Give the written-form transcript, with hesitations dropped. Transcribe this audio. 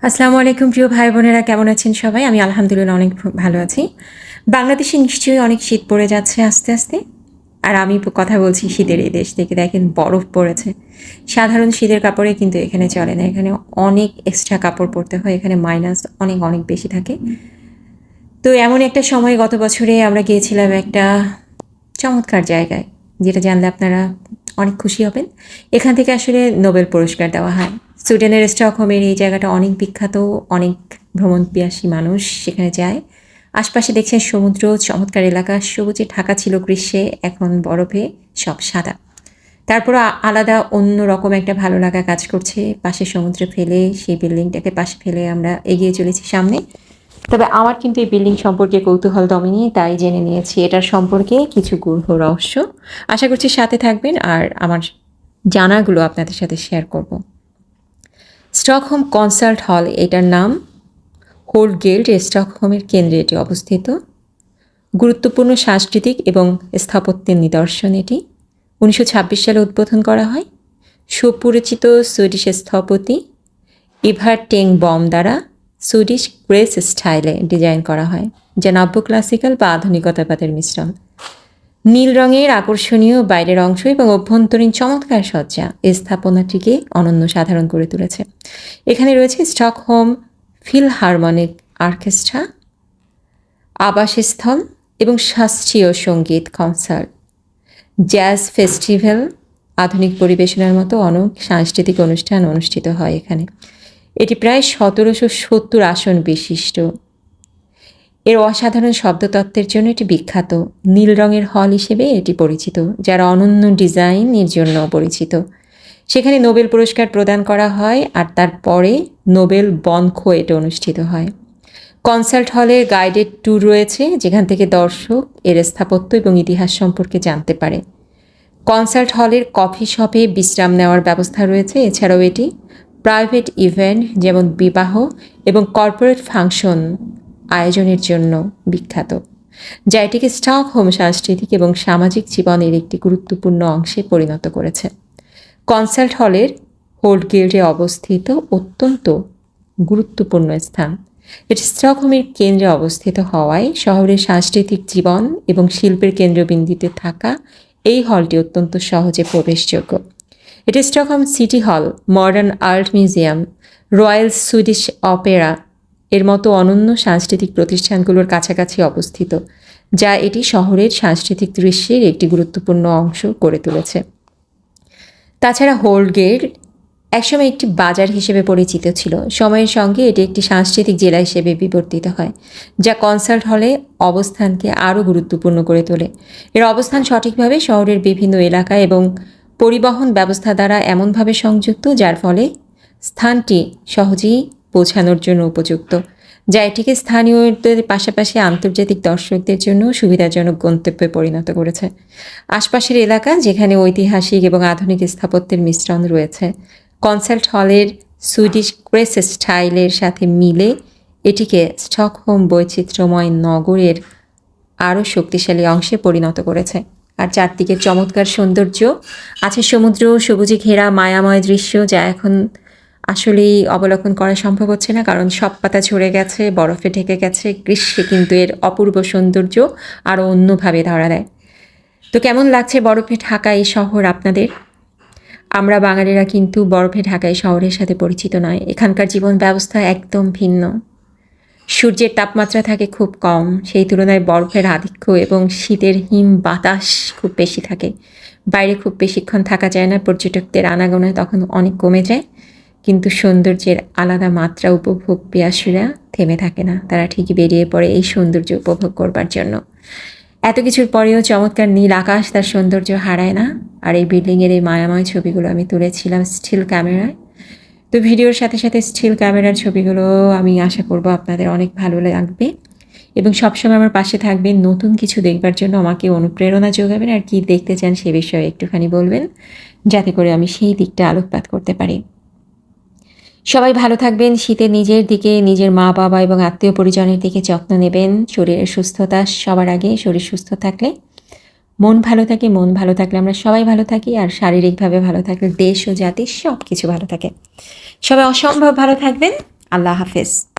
আসসালামু আলাইকুম প্রিয় ভাই বোনেরা, কেমন আছেন সবাই? আমি আলহামদুলিল্লাহ অনেক ভালো আছি। বাংলাদেশে নিশ্চয়ই অনেক শীত পড়ে যাচ্ছে আস্তে আস্তে। আর আমি কথা বলছি শীতের এই দেশ থেকে। দেখেন বরফ পড়েছে। সাধারণ শীতের কাপড়ে কিন্তু এখানে চলে না। এখানে অনেক এক্সট্রা কাপড় পরতে হয়। এখানে মাইনাস অনেক অনেক বেশি থাকে। তো এমন একটা সময় গত বছরে আমরা গিয়েছিলাম একটা চমৎকার জায়গায়, যেটা জানলে আপনারা অনেক খুশি হবেন। এখান থেকে আসলে নোবেল পুরস্কার দেওয়া হয়। সুইডেনের স্টকহোমের এই জায়গাটা অনেক বিখ্যাত, অনেক ভ্রমণ পিয়াসী মানুষ সেখানে যায়। আশপাশে দেখছেন সমুদ্র, চমৎকার এলাকা, সবুজে ঢাকা ছিল গ্রীষ্মে, এখন বরফে সব সাদা। তারপর আলাদা অন্য রকম একটা ভালো লাগা কাজ করছে। পাশে সমুদ্রে ফেলে সেই বিল্ডিংটাকে পাশে ফেলে আমরা এগিয়ে চলেছি সামনে। তবে আমার কিন্তু এই বিল্ডিং সম্পর্কে কৌতূহল দমেনি, তাই জেনে নিয়েছি এটার সম্পর্কে কিছু গূঢ় রহস্য। আশা করছি সাথে থাকবেন আর আমার জানাগুলো আপনাদের সাথে শেয়ার করব। স্টকহোম কনসার্ট হল এটার নাম। হোল্ড গিল্ড স্টকহোমের কেন্দ্রে এটি অবস্থিত। গুরুত্বপূর্ণ সাংস্কৃতিক এবং স্থাপত্যের নিদর্শন এটি। 1926 সালে উদ্বোধন করা হয়। সুপরিচিত সুইডিশ স্থপতি ইভার টেং বম দ্বারা সুইডিশ গ্রেস স্টাইলে ডিজাইন করা হয়, যা নব্য ক্লাসিক্যাল বা আধুনিকতাবাদের মিশ্রণ। নীল রঙের আকর্ষণীয় বাইরের অংশ এবং অভ্যন্তরীণ চমৎকার সজ্জা এই স্থাপনাটিকে অনন্য সাধারণ করে তুলেছে। এখানে রয়েছে স্টকহোম ফিলহারমনিক অর্কেস্ট্রা, আবাসস্থল এবং শাস্ত্রীয় সঙ্গীত কনসার্ট, জ্যাজ ফেস্টিভ্যাল, আধুনিক পরিবেশনার মতো অনেক সাংস্কৃতিক অনুষ্ঠান অনুষ্ঠিত হয় এখানে। এটি প্রায় 1770 আসন বিশিষ্ট। এর অসাধারণ শব্দতত্ত্বের জন্য এটি বিখ্যাত। নীল রঙের হল হিসেবে এটি পরিচিত, যারা অনন্য ডিজাইনের জন্য পরিচিত। সেখানে নোবেল পুরস্কার প্রদান করা হয় আর তারপরে নোবেল বনকোয়েট অনুষ্ঠিত হয়। কনসার্ট হলের গাইডেড ট্যুর রয়েছে, যেখান থেকে দর্শক এর স্থাপত্য এবং ইতিহাস সম্পর্কে জানতে পারে। কনসার্ট হলের কফি শপে বিশ্রাম নেওয়ার ব্যবস্থা রয়েছে। এছাড়াও এটি প্রাইভেট ইভেন্ট যেমন বিবাহ এবং কর্পোরেট ফাংশন আয়োজনের জন্য বিখ্যাত, যা এটিকে স্টকহোম সাংস্কৃতিক এবং সামাজিক জীবনের একটি গুরুত্বপূর্ণ অংশে পরিণত করেছে। কনসার্ট হলের হোল্ড গিল্ডে অবস্থিত অত্যন্ত গুরুত্বপূর্ণ স্থান। এটি স্টকহোমের কেন্দ্রে অবস্থিত হওয়ায় শহরের সাংস্কৃতিক জীবন এবং শিল্পের কেন্দ্রবিন্দুতে থাকা এই হলটি অত্যন্ত সহজে প্রবেশযোগ্য। এটি স্টকহোম সিটি হল, modern art museum, royal Swedish Opera এর মতো অনন্য সাংস্কৃতিক প্রতিষ্ঠানগুলোর কাছাকাছি অবস্থিত, যা এটি শহরের সাংস্কৃতিক দৃশ্যের একটি গুরুত্বপূর্ণ অংশ করে তুলেছে। তাছাড়া হোল্ড গিল্ড একসময় একটি বাজার হিসেবে পরিচিত ছিল। সময়ের সঙ্গে এটি একটি সাংস্কৃতিক জেলা হিসেবে বিবর্তিত হয়, যা কনসার্ট হলে অবস্থানকে আরও গুরুত্বপূর্ণ করে তোলে। এর অবস্থান সঠিকভাবে শহরের বিভিন্ন এলাকা এবং পরিবহন ব্যবস্থা দ্বারা এমনভাবে সংযুক্ত, যার ফলে স্থানটি সহজেই পৌঁছানোর জন্য উপযুক্ত, যা এটিকে স্থানীয়দের পাশাপাশি আন্তর্জাতিক দর্শকদের জন্য সুবিধাজনক গন্তব্যে পরিণত করেছে। আশপাশের এলাকা, যেখানে ঐতিহাসিক এবং আধুনিক স্থাপত্যের মিশ্রণ রয়েছে, কনসার্ট হলের সুইডিশ গ্রেস স্টাইলের সাথে মিলে এটিকে স্টকহোম বৈচিত্র্যময় নগরের আরও শক্তিশালী অংশে পরিণত করেছে। আর চারদিকে চমৎকার সৌন্দর্য আছে, সমুদ্র, সবুজে ঘেরা মায়াময় দৃশ্য, যা এখন আসলেই অবলোকন করা সম্ভব হচ্ছে না, কারণ সব পাতা ঝরে গেছে, বরফে ঢেকে গেছে। গ্রীষ্মে কিন্তু এর অপূর্ব সৌন্দর্য আরও অন্যভাবে ধরা দেয়। তো কেমন লাগছে বরফে ঢাকা এই শহর আপনাদের? আমরা বাঙালিরা কিন্তু বরফে ঢাকা এই শহরের সাথে পরিচিত নয়। এখানকার জীবন ব্যবস্থা একদম ভিন্ন। সূর্যের তাপমাত্রা থাকে খুব কম, সেই তুলনায় বরফের আধিক্য এবং শীতের হিম বাতাস খুব বেশি থাকে। বাইরে খুব বেশিক্ষণ থাকা যায় না, পর্যটকদের আনাগোনা তখন অনেক কমে যায়। কিন্তু সৌন্দর্যের আলাদা মাত্রা উপভোগ পিয়াসীরা থেমে থাকে না, তারা ঠিকই বেরিয়ে পড়ে এই সৌন্দর্য উপভোগ করবার জন্য। এত কিছুর পরেও চমৎকার নীল আকাশ তার সৌন্দর্য হারায় না। আর এই বিল্ডিংয়ের এই মায়াময় ছবিগুলো আমি তুলেছিলাম স্টিল ক্যামেরায়। তো ভিডিওর সাথে সাথে স্টিল ক্যামেরার ছবিগুলো আমি আশা করব আপনাদের অনেক ভালো লাগবে এবং সবসময় আমার পাশে থাকবেন। নতুন কিছু দেখবার জন্য আমাকে অনুপ্রেরণা যোগাবেন, আর কি দেখতে চান সে বিষয়ে একটুখানি বলবেন, যাতে করে আমি সেই দিকটা আলোকপাত করতে পারি। সবাই ভালো থাকবেন। শীতে নিজের দিকে, নিজের মা বাবা এবং আত্মীয় পরিজনের দিকে যত্ন নেবেন। শরীরের সুস্থতা সবার আগে। শরীর সুস্থ থাকলে মন ভালো থাকে, মন ভালো থাকলে আমরা সবাই ভালো থাকি, আর শারীরিকভাবে ভালো থাকলে দেশ ও জাতি সব কিছু ভালো থাকে। সবাই অসম্ভব ভালো থাকবেন। আল্লাহ হাফেজ।